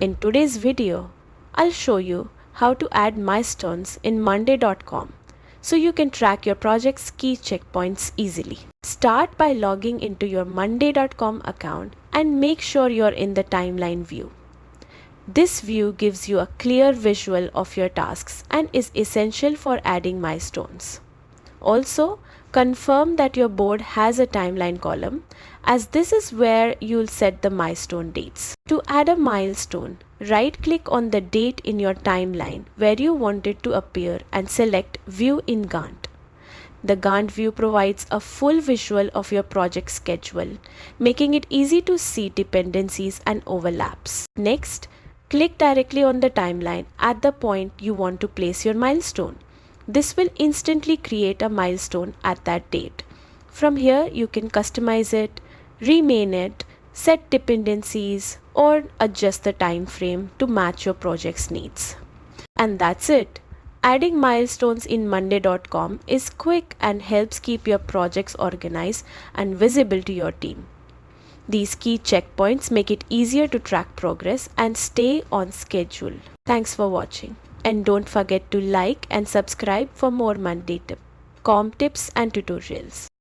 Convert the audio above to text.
In today's video, I'll show you how to add milestones in Monday.com so you can track your project's key checkpoints easily. Start by logging into your Monday.com account and make sure you're in the timeline view. This view gives you a clear visual of your tasks and is essential for adding milestones. Also, confirm that your board has a timeline column, as this is where you'll set the milestone dates. To add a milestone, right-click on the date in your timeline where you want it to appear and select View in Gantt. The Gantt view provides a full visual of your project schedule, making it easy to see dependencies and overlaps. Next, click directly on the timeline at the point you want to place your milestone. This will instantly create a milestone at that date. From here, you can customize it, rename it, set dependencies, or adjust the time frame to match your project's needs. And that's it. Adding milestones in Monday.com is quick and helps keep your projects organized and visible to your team. These key checkpoints make it easier to track progress and stay on schedule. Thanks for watching. And don't forget to like and subscribe for more Monday.com tips and tutorials.